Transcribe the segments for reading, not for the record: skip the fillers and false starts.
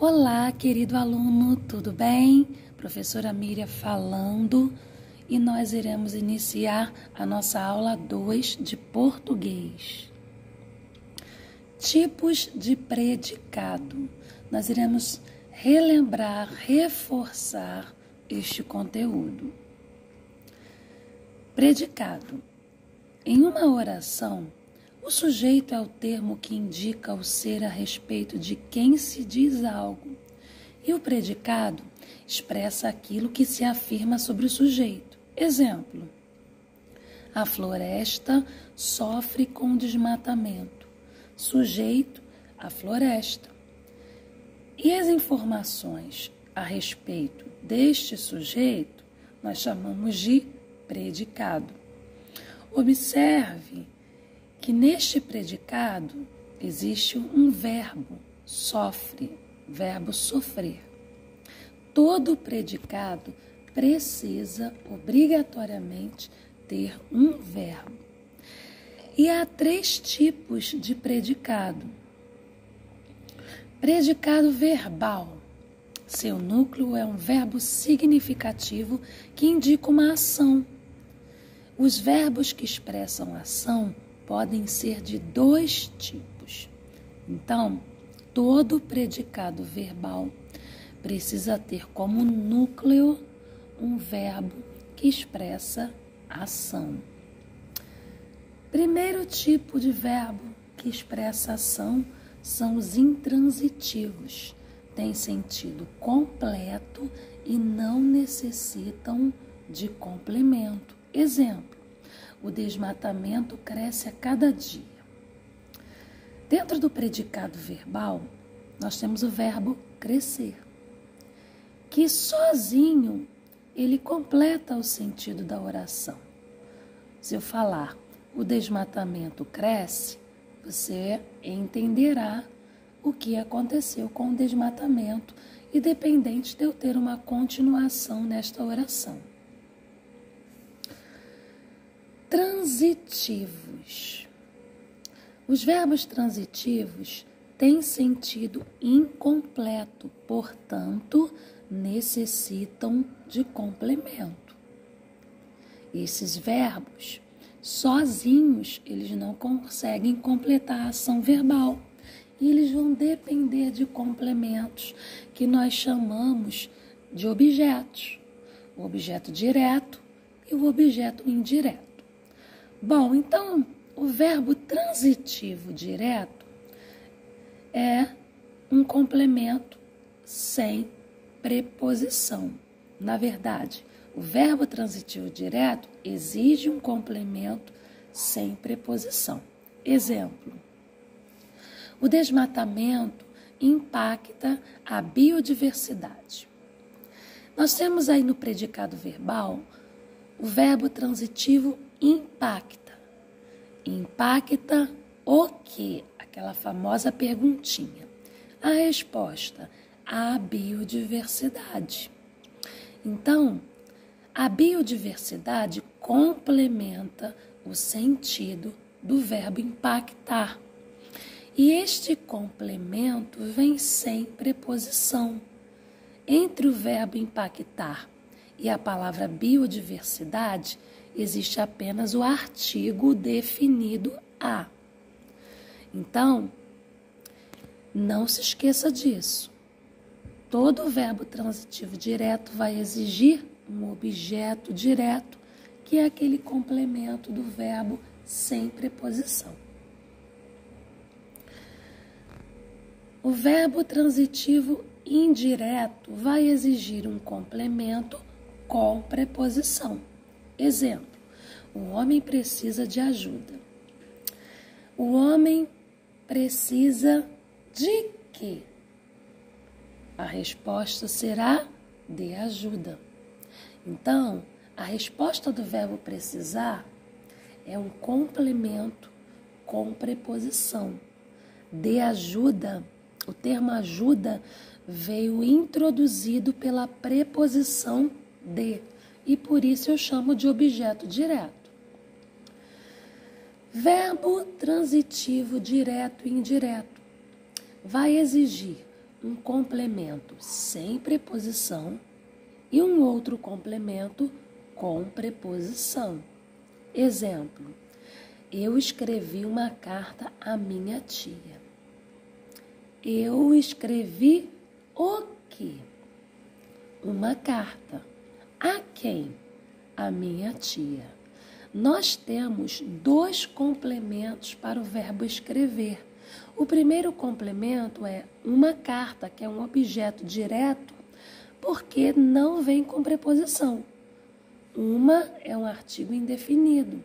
Olá, querido aluno, tudo bem? Professora Miriam falando e nós iremos iniciar a nossa aula 2 de português. Tipos de predicado. Nós iremos relembrar, reforçar este conteúdo. Predicado. Em uma oração, o sujeito é o termo que indica o ser a respeito de quem se diz algo, e o predicado expressa aquilo que se afirma sobre o sujeito. Exemplo: a floresta sofre com desmatamento. Sujeito, a floresta. E as informações a respeito deste sujeito nós chamamos de predicado. Observe que neste predicado existe um verbo, sofre, verbo sofrer. Todo predicado precisa obrigatoriamente ter um verbo. E há 3 tipos de predicado. Predicado verbal. Seu núcleo é um verbo significativo que indica uma ação. Os verbos que expressam ação podem ser de 2 tipos. Então, todo predicado verbal precisa ter como núcleo um verbo que expressa ação. Primeiro tipo de verbo que expressa ação são os intransitivos. Tem sentido completo e não necessitam de complemento. Exemplo: o desmatamento cresce a cada dia. Dentro do predicado verbal, nós temos o verbo crescer, que sozinho ele completa o sentido da oração. Se eu falar o desmatamento cresce, você entenderá o que aconteceu com o desmatamento, independente de eu ter uma continuação nesta oração. Transitivos. Os verbos transitivos têm sentido incompleto, portanto, necessitam de complemento. Esses verbos, sozinhos, eles não conseguem completar a ação verbal e eles vão depender de complementos que nós chamamos de objetos. O objeto direto e o objeto indireto. Bom, então, o verbo transitivo direto é um complemento sem preposição. Na verdade, o verbo transitivo direto exige um complemento sem preposição. Exemplo: o desmatamento impacta a biodiversidade. Nós temos aí no predicado verbal o verbo transitivo impacta. Impacta o quê? Aquela famosa perguntinha. A resposta: a biodiversidade. Então, a biodiversidade complementa o sentido do verbo impactar. E este complemento vem sem preposição. Entre o verbo impactar e a palavra biodiversidade, existe apenas o artigo definido a. Então, não se esqueça disso. Todo verbo transitivo direto vai exigir um objeto direto, que é aquele complemento do verbo sem preposição. O verbo transitivo indireto vai exigir um complemento com preposição. Exemplo: o homem precisa de ajuda. O homem precisa de quê? A resposta será de ajuda. Então, a resposta do verbo precisar é um complemento com preposição. De ajuda, o termo ajuda veio introduzido pela preposição de, e por isso eu chamo de objeto direto. Verbo transitivo direto e indireto vai exigir um complemento sem preposição e um outro complemento com preposição. Exemplo: eu escrevi uma carta à minha tia. Eu escrevi o quê? Uma carta. A quem? A minha tia. Nós temos 2 complementos para o verbo escrever. O primeiro complemento é uma carta, que é um objeto direto, porque não vem com preposição. Uma é um artigo indefinido.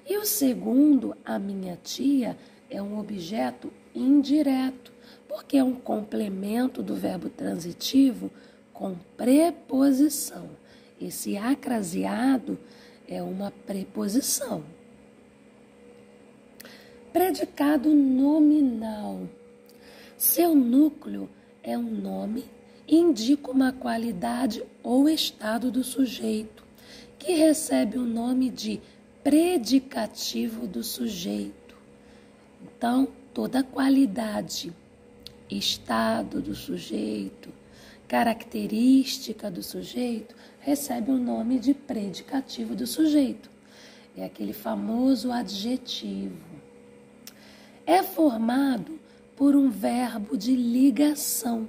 E o segundo, a minha tia, é um objeto indireto, porque é um complemento do verbo transitivo com preposição. Esse acraseado é uma preposição. Predicado nominal. Seu núcleo é um nome e indica uma qualidade ou estado do sujeito, que recebe o nome de predicativo do sujeito. Então, toda qualidade, estado do sujeito, característica do sujeito, recebe o nome de predicativo do sujeito. É aquele famoso adjetivo. É formado por um verbo de ligação,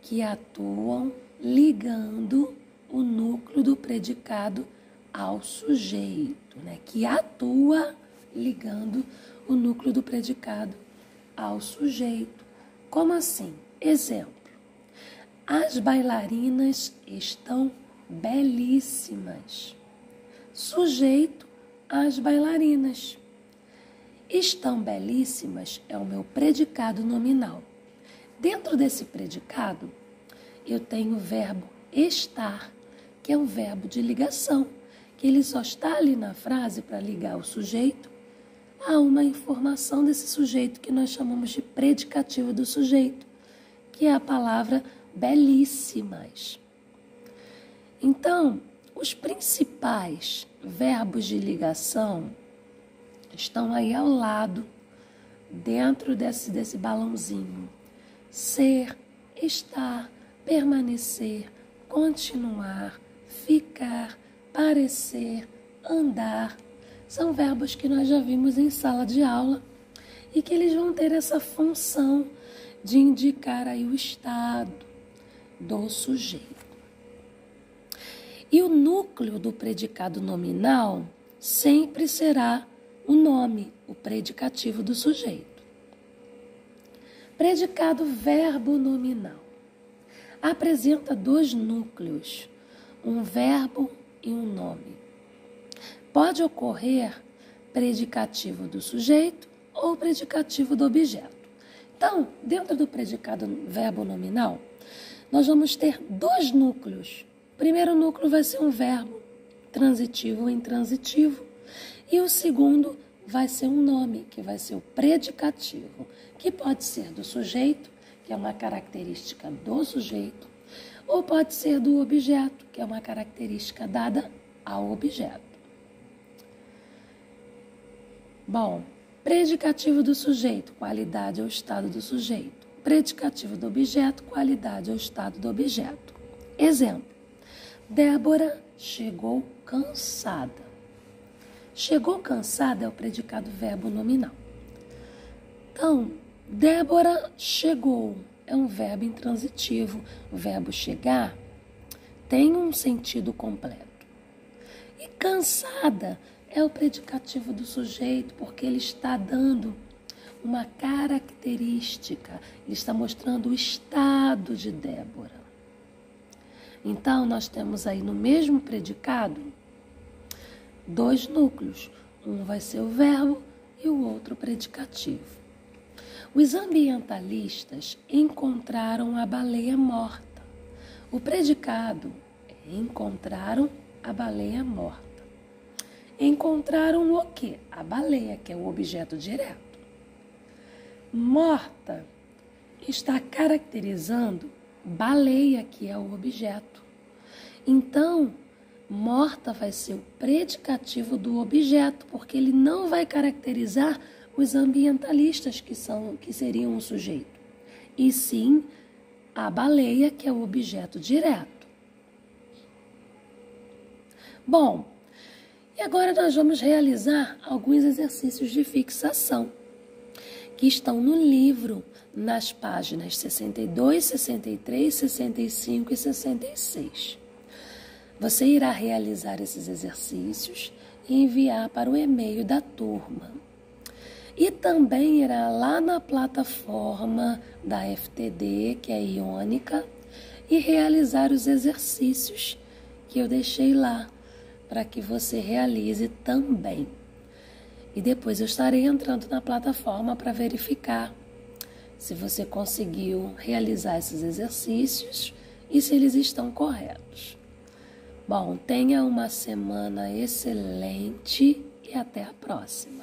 que atuam ligando o núcleo do predicado ao sujeito, né? Que atua ligando o núcleo do predicado ao sujeito. Como assim? Exemplo: as bailarinas estão belíssimas. Sujeito: as bailarinas. Estão belíssimas é o meu predicado nominal. Dentro desse predicado, eu tenho o verbo estar, que é um verbo de ligação, que ele só está ali na frase para ligar o sujeito a uma informação desse sujeito, que nós chamamos de predicativo do sujeito, que é a palavra belíssimas. Então, os principais verbos de ligação estão aí ao lado, dentro desse balãozinho. Ser, estar, permanecer, continuar, ficar, parecer, andar. São verbos que nós já vimos em sala de aula e que eles vão ter essa função de indicar aí o estado do sujeito. E o núcleo do predicado nominal sempre será o nome, o predicativo do sujeito. Predicado verbo nominal apresenta 2 núcleos, um verbo e um nome. Pode ocorrer predicativo do sujeito ou predicativo do objeto. Então, dentro do predicado verbo nominal, nós vamos ter 2 núcleos. O primeiro núcleo vai ser um verbo transitivo ou intransitivo, e o segundo vai ser um nome, que vai ser o predicativo, que pode ser do sujeito, que é uma característica do sujeito, ou pode ser do objeto, que é uma característica dada ao objeto. Bom, predicativo do sujeito, qualidade ou estado do sujeito. Predicativo do objeto, qualidade ou estado do objeto. Exemplo: Débora chegou cansada. Chegou cansada é o predicado verbo nominal. Então, Débora chegou é um verbo intransitivo. O verbo chegar tem um sentido completo. E cansada é o predicativo do sujeito, porque ele está dando uma característica, ele está mostrando o estado de Débora. Então, nós temos aí no mesmo predicado 2 núcleos. Um vai ser o verbo e o outro o predicativo. Os ambientalistas encontraram a baleia morta. O predicado é encontraram a baleia morta. Encontraram o quê? A baleia, que é o objeto direto. Morta está caracterizando baleia, que é o objeto. Então, morta vai ser o predicativo do objeto, porque ele não vai caracterizar os ambientalistas, que seriam o sujeito, e sim a baleia, que é o objeto direto. Bom, e agora nós vamos realizar alguns exercícios de fixação que estão no livro, nas páginas 62, 63, 65 e 66. Você irá realizar esses exercícios e enviar para o e-mail da turma. E também irá lá na plataforma da FTD, que é iônica, e realizar os exercícios que eu deixei lá, para que você realize também. E depois eu estarei entrando na plataforma para verificar se você conseguiu realizar esses exercícios e se eles estão corretos. Bom, tenha uma semana excelente e até a próxima.